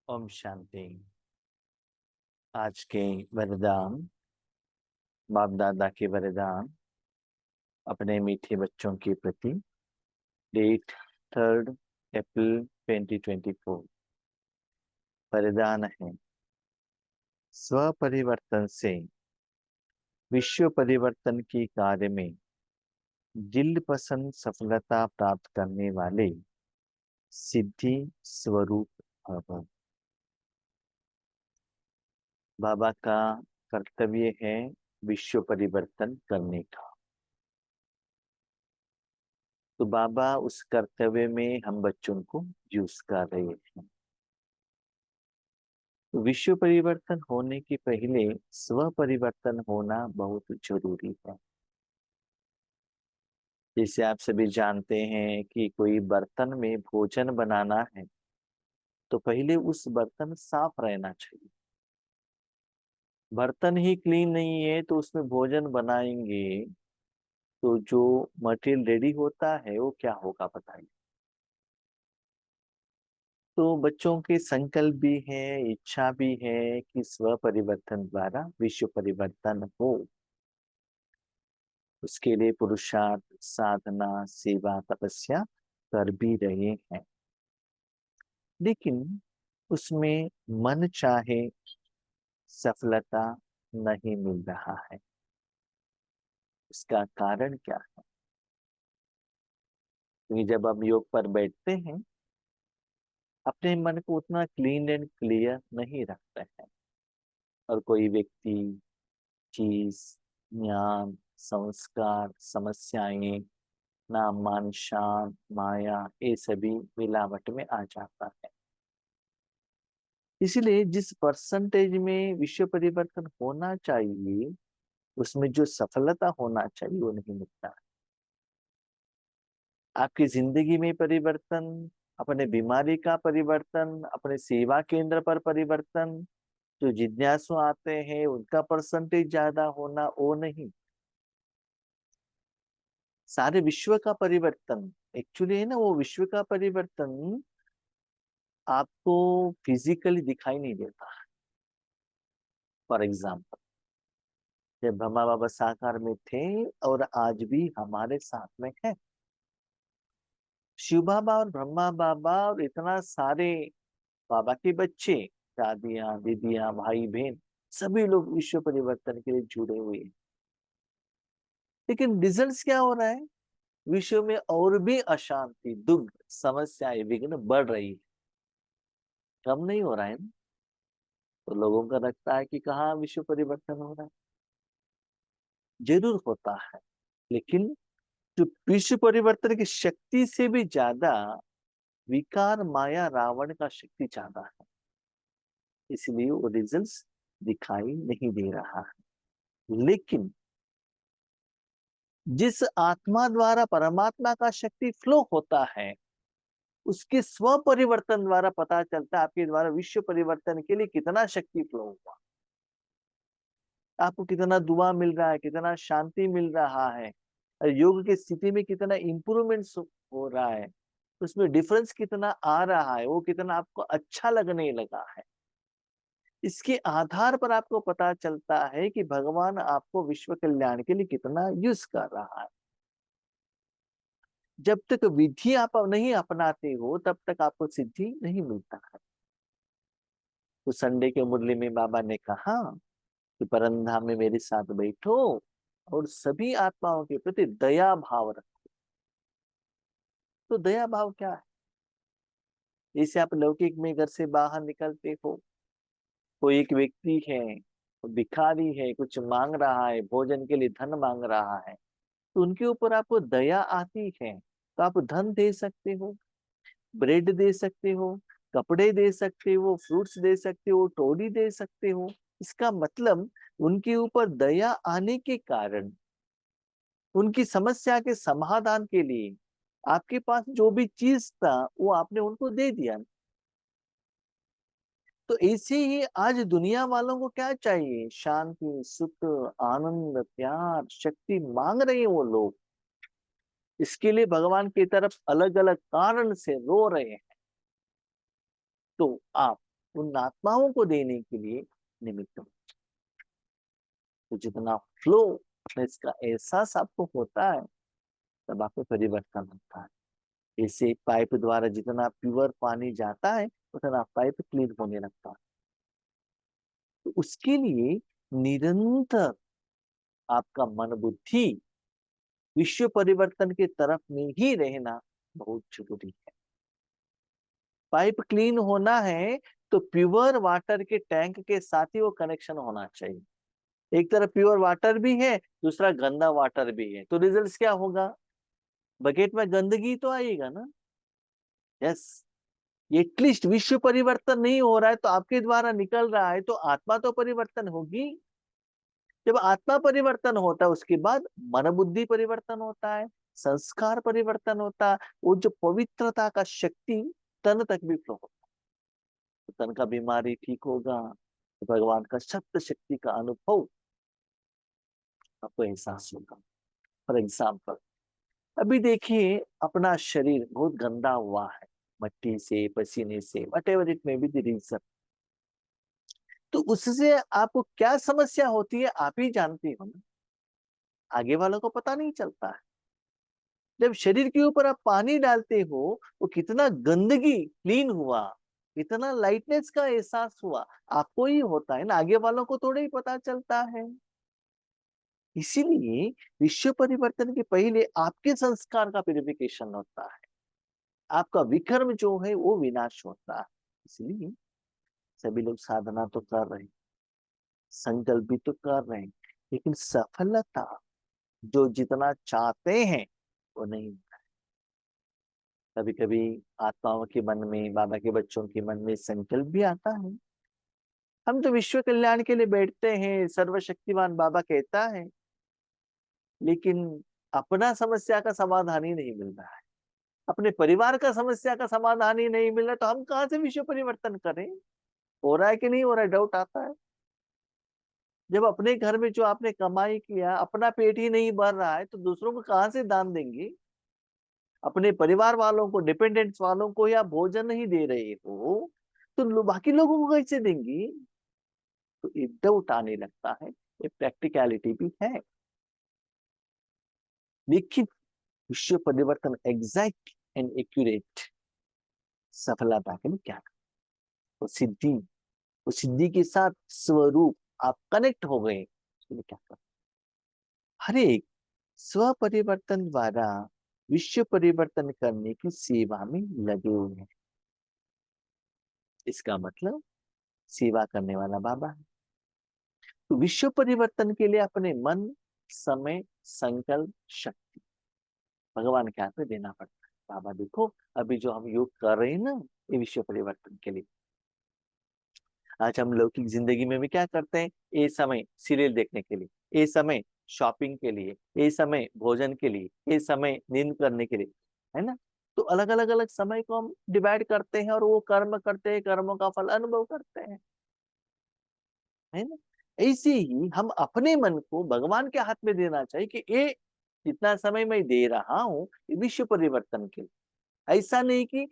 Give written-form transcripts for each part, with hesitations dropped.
ओम शांति। आज के वरदान, बाप दादा के वरदान अपने मीठे बच्चों के प्रति। डेट 3 अप्रैल 2024। वरदान है, स्व परिवर्तन से विश्व परिवर्तन की कार्य में दिल पसंद सफलता प्राप्त करने वाले सिद्धि स्वरूप भव। बाबा का कर्तव्य है विश्व परिवर्तन करने का। तो बाबा उस कर्तव्य में हम बच्चों को यूज कर रहे हैं। तो विश्व परिवर्तन होने के पहले स्व परिवर्तन होना बहुत जरूरी है। जैसे आप सभी जानते हैं कि कोई बर्तन में भोजन बनाना है तो पहले उस बर्तन साफ रहना चाहिए। बर्तन ही क्लीन नहीं है तो उसमें भोजन बनाएंगे तो जो मटेरियल रेडी होता है वो क्या होगा बताइए। तो बच्चों के संकल्प भी है, इच्छा भी है कि स्व परिवर्तन द्वारा विश्व परिवर्तन हो। उसके लिए पुरुषार्थ, साधना, सेवा, तपस्या कर भी रहे हैं, लेकिन उसमें मन चाहे सफलता नहीं मिल रहा है। इसका कारण क्या है? क्योंकि जब हम योग पर बैठते हैं अपने मन को उतना क्लीन एंड क्लियर नहीं रखते हैं, और कोई व्यक्ति, चीज, ज्ञान, संस्कार, समस्याएं, नाम, मान, शान, माया, ये सभी मिलावट में आ जाता है। इसलिए जिस परसेंटेज में विश्व परिवर्तन होना चाहिए उसमें जो सफलता होना चाहिए वो नहीं मिलता। आपकी जिंदगी में परिवर्तन, अपने बीमारी का परिवर्तन, अपने सेवा केंद्र पर परिवर्तन, जो जिज्ञासु आते हैं उनका परसेंटेज ज्यादा होना, वो नहीं। सारे विश्व का परिवर्तन एक्चुअली है ना, वो विश्व का परिवर्तन आपको फिजिकली दिखाई नहीं देता। फॉर एग्जाम्पल, जब ब्रह्मा बाबा साकार में थे और आज भी हमारे साथ में है, शिव बाबा और ब्रह्मा बाबा और इतना सारे बाबा के बच्चे, दादियां, दीदियां, भाई बहन, सभी लोग विश्व परिवर्तन के लिए जुड़े हुए हैं। लेकिन रिजल्ट क्या हो रहा है? विश्व में और भी अशांति, दुख, समस्याएं, विघ्न बढ़ रही है, कम नहीं हो रहा है ना। तो लोगों का लगता है कि कहाँ विश्व परिवर्तन हो रहा है। जरूर होता है, लेकिन जो विश्व परिवर्तन की शक्ति से भी ज्यादा विकार, माया, रावण का शक्ति ज्यादा है। इसलिए वो रिजल्ट्स दिखाई नहीं दे रहा है। लेकिन जिस आत्मा द्वारा परमात्मा का शक्ति फ्लो होता है उसके स्व परिवर्तन द्वारा पता चलता है आपके द्वारा विश्व परिवर्तन के लिए कितना शक्ति फ्लो हुआ, आपको कितना दुआ मिल रहा है, कितना शांति मिल रहा है, योग की स्थिति में कितना इंप्रूवमेंट हो रहा है, उसमें डिफरेंस कितना आ रहा है, वो कितना आपको अच्छा लगने लगा है। इसके आधार पर आपको पता चलता है कि भगवान आपको विश्व कल्याण के लिए कितना यूज कर रहा है। जब तक विधि आप नहीं अपनाते हो तब तक आपको सिद्धि नहीं मिलता है। तो संडे के मुरली में बाबा ने कहा कि परमधाम में मेरे साथ बैठो और सभी आत्माओं के प्रति दया भाव रखो। तो दया भाव क्या है? जैसे आप लौकिक में घर से बाहर निकलते हो, कोई एक व्यक्ति है, भिखारी है, कुछ मांग रहा है, भोजन के लिए धन मांग रहा है, तो उनके ऊपर आपको दया आती है तो आप धन दे सकते हो, ब्रेड दे सकते हो, कपड़े दे सकते हो, फ्रूट्स दे सकते हो, टोली दे सकते हो। इसका मतलब उनके ऊपर दया आने के कारण उनकी समस्या के समाधान के लिए आपके पास जो भी चीज था वो आपने उनको दे दिया। तो ऐसे ही आज दुनिया वालों को क्या चाहिए? शांति, सुख, आनंद, प्यार, शक्ति मांग रहे हैं वो लोग। इसके लिए भगवान की तरफ अलग अलग कारण से रो रहे हैं। तो आप उन आत्माओं को देने के लिए निमित्त हो। तो जितना फ्लो इसका एहसास आपको होता है, तब आपको परिवर्तन होता है। इसे पाइप द्वारा जितना प्योर पानी जाता है, उतना पाइप क्लीन होने लगता है। तो उसके लिए निरंतर आपका मन बुद्धि विश्व परिवर्तन के तरफ में ही रहना बहुत जरूरी है। पाइप क्लीन होना है तो प्योर वाटर के टैंक के साथ ही वो कनेक्शन होना चाहिए। एक तरफ प्योर वाटर भी है, दूसरा गंदा वाटर भी है, तो रिजल्ट क्या होगा? बकेट में गंदगी तो आएगा ना। यस, एटलीस्ट विश्व परिवर्तन नहीं हो रहा है तो आपके द्वारा निकल रहा है, तो आत्मा तो परिवर्तन होगी। जब आत्मा परिवर्तन होता है, उसके बाद मन बुद्धि परिवर्तन होता है, संस्कार परिवर्तन होता है। वो जो पवित्रता का शक्ति तन तक भी फ्लो होता है, तो तन का बीमारी ठीक होगा, तो भगवान का शब्द शक्ति का अनुभव आपको एहसास होगा। फॉर एग्जाम्पल, अभी देखिए अपना शरीर बहुत गंदा हुआ है, मट्टी से, पसीने से, whatever it may be the reason. तो उससे आपको क्या समस्या होती है आप ही जानती हो ना, आगे वालों को पता नहीं चलता है। जब शरीर के ऊपर आप पानी डालते हो, वो कितना गंदगी क्लीन हुआ, कितना लाइटनेस का एहसास हुआ, आपको ही होता है ना, आगे वालों को थोड़ा ही पता चलता है। इसीलिए विश्व परिवर्तन के पहले आपके संस्कार का प्यूरिफिकेशन होता है, आपका विकर्म जो है वो विनाश होता है। इसलिए सभी लोग साधना तो कर रहे हैं, संकल्प भी तो कर रहे हैं, लेकिन सफलता जो जितना चाहते हैं वो नहीं। कभी कभी आत्माओं के मन में, बाबा के बच्चों के मन में संकल्प भी आता है, हम तो विश्व कल्याण के लिए बैठते हैं, सर्वशक्तिमान बाबा कहता है, लेकिन अपना समस्या का समाधान ही नहीं मिल रहा है, अपने परिवार का समस्या का समाधान ही नहीं मिल रहा, तो हम कहाँ से विश्व परिवर्तन करें? हो रहा है कि नहीं हो रहा है, डाउट आता है। जब अपने घर में जो आपने कमाई किया, अपना पेट ही नहीं भर रहा है, तो दूसरों को कहाँ से दान देंगे? अपने परिवार वालों को, डिपेंडेंट्स वालों को या भोजन नहीं दे रहे हो, तो बाकी लोगों को कैसे देंगे? तो एक डाउट आने लगता है, ये प्रैक्टिकलिटी भी है। लेकिन विश्व परिवर्तन एग्जैक्ट एंड एक्यूरेट सफलता के लिए क्या करें? वो सिद्धि, वो सिद्धि के साथ स्वरूप आप कनेक्ट हो गए, उसके लिए क्या करें? हर एक स्व परिवर्तन द्वारा विश्व परिवर्तन करने की सेवा में लगे हुए हैं। इसका मतलब सेवा करने वाला बाबा है। तो विश्व परिवर्तन के लिए अपने मन, समय, संकल्प, शक्ति भगवान के हाथ में देना पड़ता है। बाबा देखो, अभी जो हम योग कर रहे हैं ना, ये विश्व परिवर्तन के लिए। आज हम लौकिक जिंदगी में भी क्या करते हैं, ये समय सीरियल देखने के लिए, ये समय शॉपिंग के लिए, ये समय भोजन के लिए, ये समय नींद करने के लिए, है ना? तो अलग अलग अलग समय को हम डिवाइड करते हैं और वो कर्म करते हैं, कर्मों का फल अनुभव करते हैं, है ना? ऐसे ही हम अपने मन को भगवान के हाथ में देना चाहिए कि ये जितना समय मैं दे रहा हूँ, ये विश्व परिवर्तन के लिए। ऐसा नहीं कि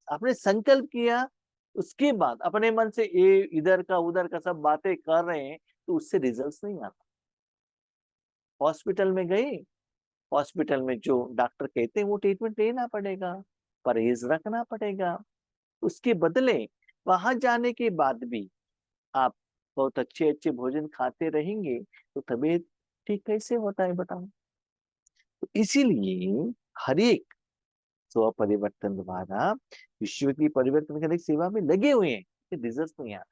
आपने संकल्प किया, उसके बाद अपने मन से ये इधर का उधर का सब बातें कर रहे हैं, तो उससे रिजल्ट्स नहीं आता। हॉस्पिटल में गए, हॉस्पिटल में जो डॉक्टर कहते हैं वो ट्रीटमेंट लेना पड़ेगा, परहेज रखना पड़ेगा। उसके बदले वहां जाने के बाद भी आप बहुत अच्छे अच्छे भोजन खाते रहेंगे, तो तबीयत ठीक कैसे होता है बताओ? तो इसीलिए हर एक स्व परिवर्तन द्वारा विश्व की परिवर्तन करने की सेवा में लगे हुए हैं, रिजल्ट नहीं आ रहा।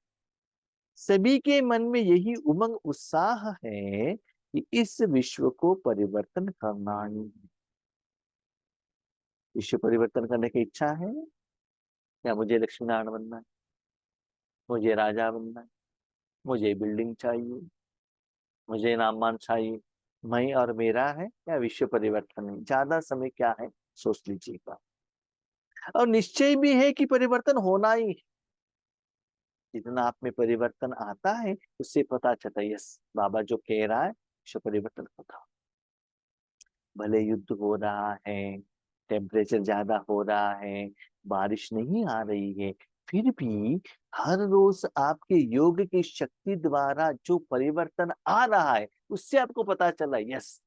सभी के मन में यही उमंग उत्साह है कि इस विश्व को परिवर्तन करना ही है। विश्व परिवर्तन करने की इच्छा है, या मुझे लक्ष्मी नारायण बनना है, मुझे राजा बनना है, मुझे बिल्डिंग चाहिए, मुझे नाम मान चाहिए, मैं और मेरा है, या विश्व परिवर्तन है? ज्यादा समय क्या है, सोच लीजिएगा। और निश्चय भी है कि परिवर्तन होना ही है। जितना आप में परिवर्तन आता है, उससे पता चलता है, यस बाबा जो कह रहा है विश्व परिवर्तन होगा। भले युद्ध हो रहा है, टेम्परेचर ज्यादा हो रहा है, बारिश नहीं आ रही है, फिर भी हर रोज आपके योग की शक्ति द्वारा जो परिवर्तन आ रहा है, उससे आपको पता चला, यस,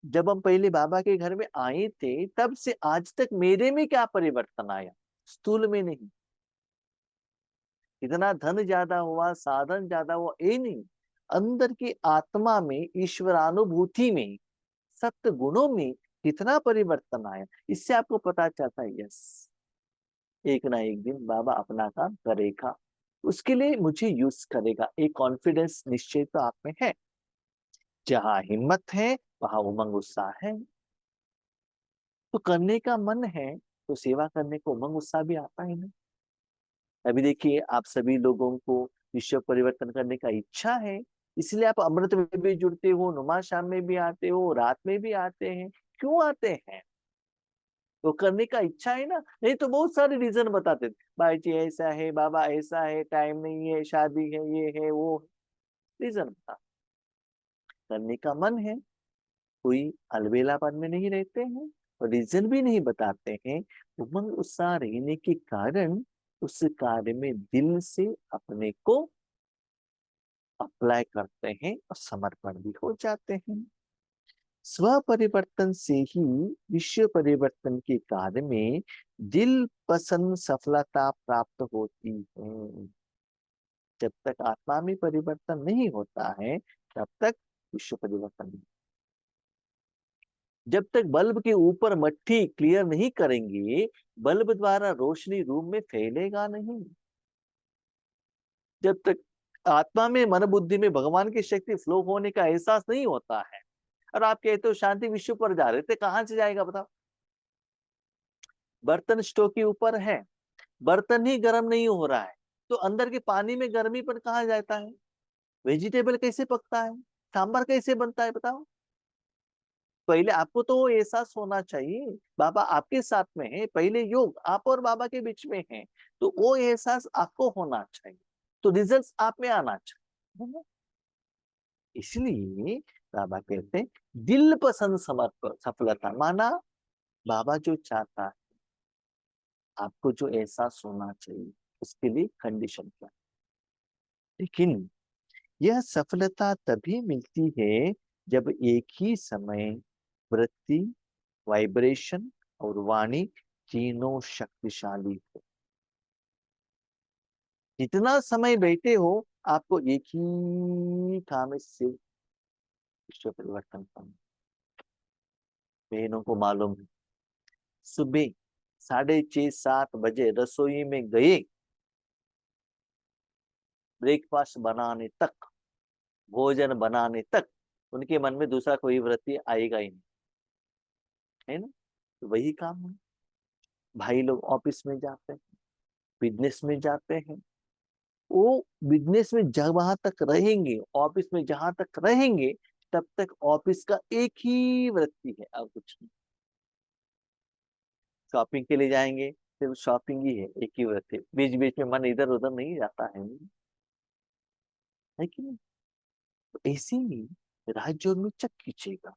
जब हम पहले बाबा के घर में आए थे तब से आज तक मेरे में क्या परिवर्तन आया, स्थूल में नहीं। इतना धन ज्यादा हुआ, साधन ज्यादा हुआ, ये नहीं, अंदर की आत्मा में, ईश्वरानुभूति में, सत्य गुणों में कितना परिवर्तन आया, इससे आपको पता चलता है, यस, एक ना एक दिन बाबा अपना काम करेगा, उसके लिए मुझे यूज करेगा। एक कॉन्फिडेंस, निश्चय तो आप में है। जहां हिम्मत है वहां उमंग उत्साह है। तो करने का मन है तो सेवा करने को उमंग उत्साह भी आता है ना। अभी देखिए, आप सभी लोगों को विश्व परिवर्तन करने का इच्छा है, इसलिए आप अमृत में भी जुड़ते हो, नुमा शाम में भी आते हो, रात में भी आते हैं। क्यों आते हैं? तो करने का इच्छा है ना। नहीं तो बहुत सारे रीजन बताते थे, भाई जी ऐसा है, बाबा ऐसा है, टाइम नहीं है, शादी है, ये है, वो रीजन बता। करने का मन है, कोई अलबेलापन में नहीं रहते हैं, और रीजन भी नहीं बताते हैं। उमंग उत्साह रहने के कारण उस कार्य में दिल से अपने को अप्लाई करते हैं और समर्पण भी हो जाते हैं। स्व परिवर्तन से ही विश्व परिवर्तन के कार्य में दिल पसंद सफलता प्राप्त होती है। जब तक आत्मा में परिवर्तन नहीं होता है तब तक विश्व परिवर्तन नहीं। जब तक बल्ब के ऊपर मट्टी क्लियर नहीं करेंगे, बल्ब द्वारा रोशनी रूम में फैलेगा नहीं। जब तक आत्मा में, मन बुद्धि में भगवान की शक्ति फ्लो होने का एहसास नहीं होता है, और आप कहते हो शांति विश्व पर जा रहे थे, कहां से जाएगा बताओ? बर्तन स्टोव के ऊपर है, बर्तन ही गर्म नहीं हो रहा है, तो अंदर के पानी में गर्मी पर कहाँ जाता है? वेजिटेबल कैसे पकता है? सांबर कैसे बनता है बताओ? पहले आपको तो वो एहसास होना चाहिए, बाबा आपके साथ में है, पहले योग आप और बाबा के बीच में है, तो वो एहसास आपको होना चाहिए, तो रिजल्ट आप में आना चाहिए, है ना? इसलिए बाबा कहते हैं दिल पसंद समर्पण सफलता, माना बाबा जो चाहता है, आपको जो एहसास होना चाहिए, उसके लिए कंडीशन क्या? लेकिन यह सफलता तभी मिलती है जब एक ही समय वृत्ति, वाइब्रेशन और वाणी तीनों शक्तिशाली हो। जितना समय बैठे हो, आपको एक ही काम है, सिर्फ विश्व परिवर्तन करना। बहनों को मालूम है, सुबह 6:30-7 बजे रसोई में गए, ब्रेकफास्ट बनाने तक, भोजन बनाने तक उनके मन में दूसरा कोई वृत्ति आएगा ही नहीं, है ना? तो वही काम है। भाई लोग ऑफिस में जाते हैं, बिजनेस में जाते हैं, वो बिजनेस में जब वहां तक रहेंगे, ऑफिस में जहां तक रहेंगे, तब तक ऑफिस का एक ही वृत्ति है, अब कुछ नहीं। शॉपिंग के लिए जाएंगे, सिर्फ शॉपिंग ही है, एक ही वृत्ति, बीच बीच में मन इधर उधर नहीं जाता है कि नहीं? तो ऐसे ही राजयोग में चक खींचेगा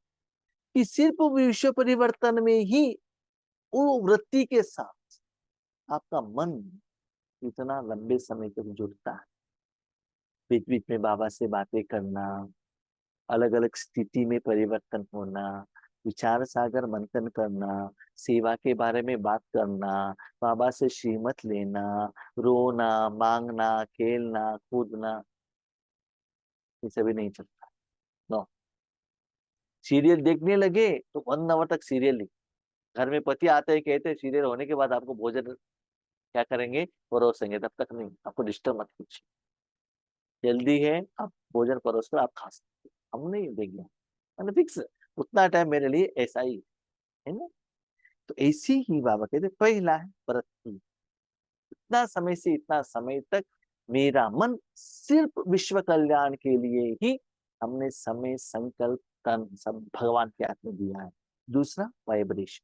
कि सिर्फ विश्व परिवर्तन में ही वो वृत्ति के साथ आपका मन इतना लंबे समय तक जुड़ता है। बीच बीच में बाबा से बातें करना, अलग अलग स्थिति में परिवर्तन होना, विचार सागर मंथन करना, सेवा के बारे में बात करना, बाबा से श्रीमत लेना, रोना, मांगना, खेलना, कूदना, ये सभी नहीं चलता। नो। सीरियल देखने लगे तो 1 आवर तक सीरियल ही। घर में पति आते हैं, कहते हैं सीरियल होने के बाद आपको भोजन क्या करेंगे, परोसेंगे, तब तक नहीं, आपको डिस्टर्ब मत कीजिए, जल्दी है, आप भोजन परोस कर आप खा सकते हो, हम नहीं देंगे, मैंने फिक्स, उतना टाइम मेरे लिए ऐसा ही है ना। तो ऐसी ही बाबा कहते पहला है व्रत, इतना समय से इतना समय तक मेरा मन सिर्फ विश्व कल्याण के लिए ही हमने समय, संकल्प, तन सब भगवान के हाथ में दिया है। दूसरा वाइब्रेशन,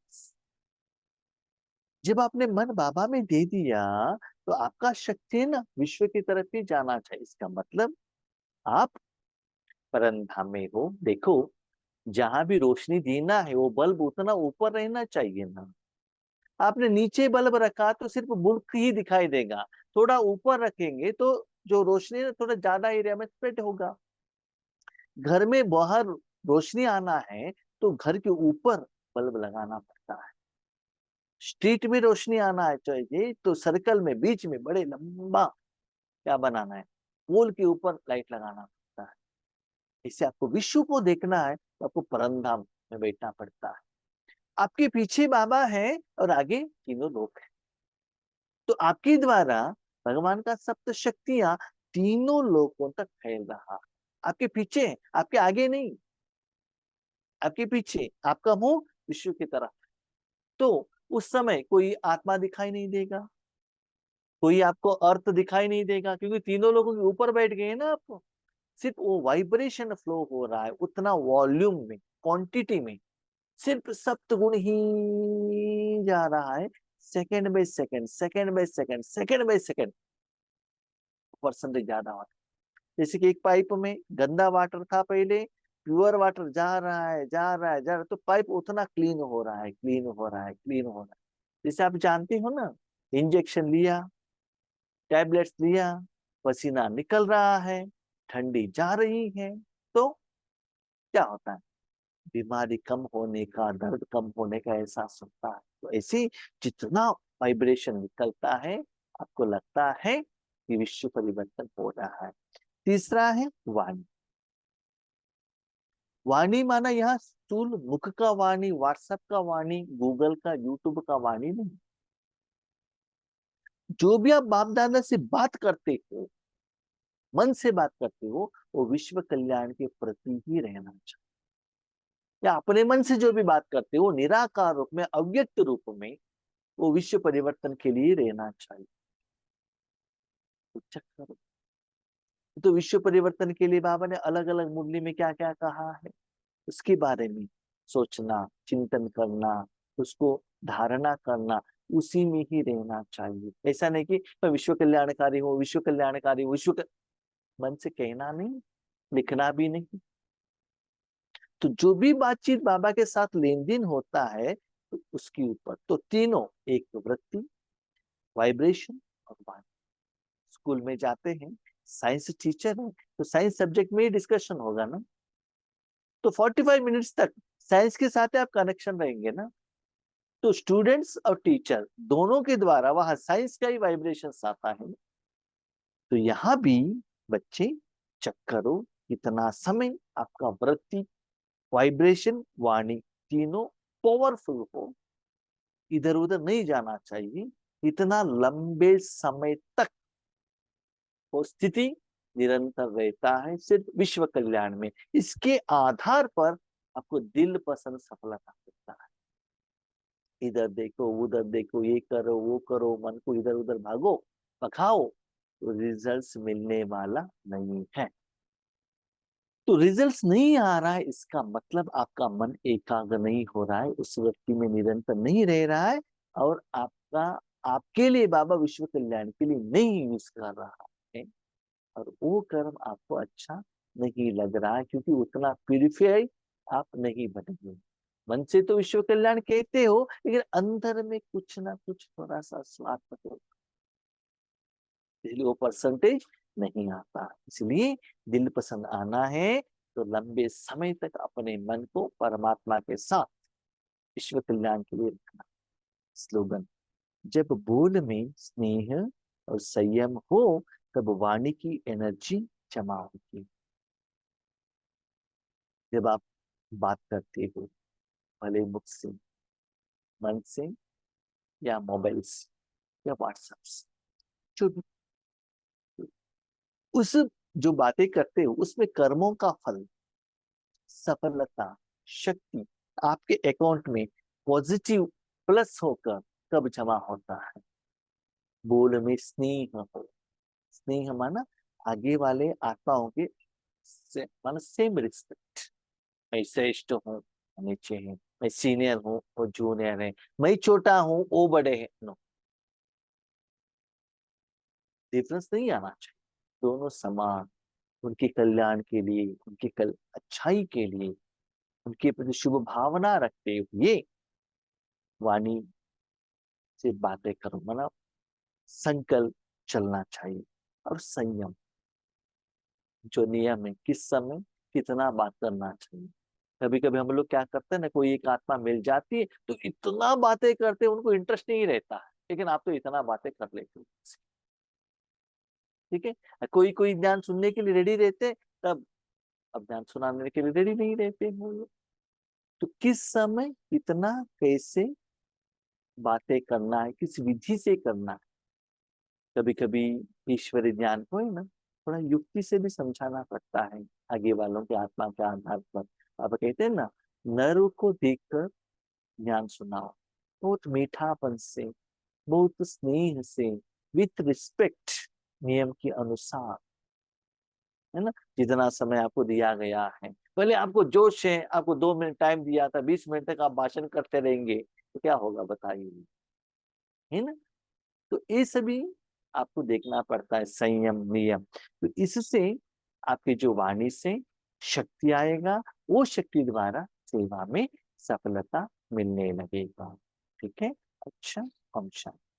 जब आपने मन बाबा में दे दिया तो आपका शक्ति है ना विश्व की तरफ ही जाना चाहिए। इसका मतलब आप परंधाम में हो, देखो जहां भी रोशनी देना है वो बल्ब उतना ऊपर रहना चाहिए ना। आपने नीचे बल्ब रखा तो सिर्फ बुल्क ही दिखाई देगा, थोड़ा ऊपर रखेंगे तो जो रोशनी है थोड़ा ज्यादा एरिया में स्प्रेड होगा। घर में बाहर रोशनी आना है तो घर के ऊपर बल्ब लगाना पड़ता है। स्ट्रीट में रोशनी आना है चाहिए तो सर्कल में बीच में बड़े लंबा क्या बनाना है, पोल के ऊपर लाइट लगाना पड़ता है। इससे आपको विश्व को देखना है तो आपको परमधाम में बैठना पड़ता है। आपके पीछे बाबा है और आगे तीनों लोग हैं, तो आपके द्वारा भगवान का सप्त शक्तियां तीनों लोगों तक फैल रहा। आपके पीछे, आपके आगे नहीं, आपके पीछे, आपका मुंह विश्व की तरफ। तो उस समय कोई आत्मा दिखाई नहीं देगा, कोई आपको अर्थ दिखाई नहीं देगा, क्योंकि तीनों लोगों के ऊपर बैठ गए ना आप। सिर्फ वो वाइब्रेशन फ्लो हो रहा है उतना वॉल्यूम में, क्वांटिटी में, सिर्फ सप्तगुण ही जा रहा है। Second by second, second by second, second by second percentage ज्यादा हो। जैसे कि एक पाइप में गंदा वाटर था पहले, प्योर वाटर जा रहा है, जा रहा है, जा रहा है, तो पाइप उतना क्लीन हो रहा है, क्लीन हो रहा है, क्लीन हो रहा है। जैसे आप जानते हो ना, इंजेक्शन लिया, टैबलेट्स लिया, पसीना निकल रहा है, ठंडी जा रही है, तो क्या होता है, बीमारी कम होने का, दर्द कम होने का एहसास होता है। तो ऐसे जितना वाइब्रेशन निकलता है, आपको लगता है कि विश्व परिवर्तन हो रहा है। तीसरा है वाणी। वाणी माना यहाँ स्थूल मुख का वाणी, व्हाट्सएप का वाणी, गूगल का, यूट्यूब का वाणी नहीं। जो भी आप बाप दादा से बात करते हो, मन से बात करते हो, वो विश्व कल्याण के प्रति ही रहना चाहिए। या अपने मन से जो भी बात करते हो निराकार रूप में, अव्यक्त रूप में, वो विश्व परिवर्तन के लिए रहना चाहिए। तो check करो। तो विश्व परिवर्तन के लिए बाबा ने अलग अलग मुरली में क्या क्या कहा है, उसके बारे में सोचना, चिंतन करना, उसको धारणा करना, उसी में ही रहना चाहिए। ऐसा नहीं कि मैं विश्व कल्याणकारी हूँ, विश्व कल्याणकारी हूँ, मन से कहना नहीं, लिखना भी नहीं। तो जो भी बातचीत बाबा के साथ लेन देन होता है, तो उसके ऊपर तो तीनों, एक तो वृत्ति, वाइब्रेशन और वाणी। स्कूल में जाते हैं, साइंस टीचर है तो साइंस सब्जेक्ट में ही डिस्कशन होगा ना, तो 45 मिनट्स तक साइंस के साथ आप कनेक्शन रहेंगे ना। तो स्टूडेंट्स और टीचर दोनों के द्वारा वहां साइंस का ही वाइब्रेशन आता है। तो यहाँ भी बच्चे चेक करो, कितना समय आपका वृत्ति, वाइब्रेशन, वाणी तीनों पावरफुल हो, इधर उधर नहीं जाना चाहिए, इतना लंबे समय तक वो स्थिति निरंतर रहता है सिर्फ विश्व कल्याण में। इसके आधार पर आपको दिल पसंद सफलता मिलता है। इधर देखो, उधर देखो, ये करो, वो करो, मन को इधर उधर भागो, पखाओ, तो रिजल्ट्स मिलने वाला नहीं है। तो रिजल्ट्स नहीं आ रहा है, इसका मतलब आपका मन एकाग्र नहीं हो रहा है, उस व्यक्ति में निरंतर नहीं रह रहा है, और आपका, आपके लिए बाबा विश्व कल्याण के लिए नहीं यूज कर रहा है, और वो कर्म आपको अच्छा नहीं लग रहा है, क्योंकि उतना प्यूरिफाई आप नहीं बनेंगे। मन से तो विश्व कल्याण कहते हो, लेकिन अंदर में कुछ ना कुछ थोड़ा सा स्वार्थ तो, इसलिए वो परसेंटेज नहीं आता। इसलिए दिल पसंद आना है तो लंबे समय तक अपने मन को परमात्मा के साथ विश्व कल्याण के लिए रखना। स्लोगन, जब बोल में स्नेह और संयम हो तब वाणी की एनर्जी जमा होगी। जब आप बात करते हो, भले मुख से, मन से, या मोबाइल से, या व्हाट्सएप से, जो भी, उस जो बातें करते हो उसमें कर्मों का फल, सफलता, शक्ति आपके अकाउंट में पॉजिटिव प्लस होकर कब जमा होता है, बोल में स्नेह हो। स्नेह माना आगे वाले आत्माओं के माना सेम रिस्पेक्ट, मैं श्रेष्ठ हूँ, नीचे है, मैं सीनियर हूँ वो जूनियर है, मैं छोटा हूँ वो बड़े हैं, नो, डिफरेंस नहीं आना चाहिए। दोनों समान, उनके कल्याण के लिए, उनके अच्छाई के लिए, उनके प्रति शुभ भावना रखते हुए वाणी सिर्फ बातें करो, मतलब संकल्प चलना चाहिए। और संयम, जो नियम है, किस समय कितना बात करना चाहिए। कभी कभी हम लोग क्या करते हैं ना, कोई एक आत्मा मिल जाती है तो इतना बातें करते हैं, उनको इंटरेस्ट नहीं रहता है, लेकिन आप तो इतना बातें कर लेते हो। ठीक है, कोई कोई ज्ञान सुनने के लिए रेडी रहते, तब अब ज्ञान सुनाने के लिए रेडी नहीं रहते हैं वो लोग। तो किस समय इतना कैसे बातें करना है, किस विधि से करना है। कभी कभी ईश्वरी ज्ञान को है ना, थोड़ा युक्ति से भी समझाना पड़ता है आगे वालों के आत्मा के आधार पर। आप कहते हैं ना, नर को देखकर ज्ञान सुनाओ, बहुत मीठापन से, बहुत स्नेह से, विथ रिस्पेक्ट, नियम के अनुसार, है ना। जितना समय आपको दिया गया है, पहले आपको जोश है, आपको 2 मिनट टाइम दिया था, 20 मिनट तक आप भाषण करते रहेंगे तो क्या होगा बताइए, है ना। तो ये सभी आपको देखना पड़ता है, संयम नियम। तो इससे आपकी जो वाणी से शक्ति आएगा, वो शक्ति द्वारा सेवा में सफलता मिलने लगेगा। ठीक है। अच्छा, हम शांति।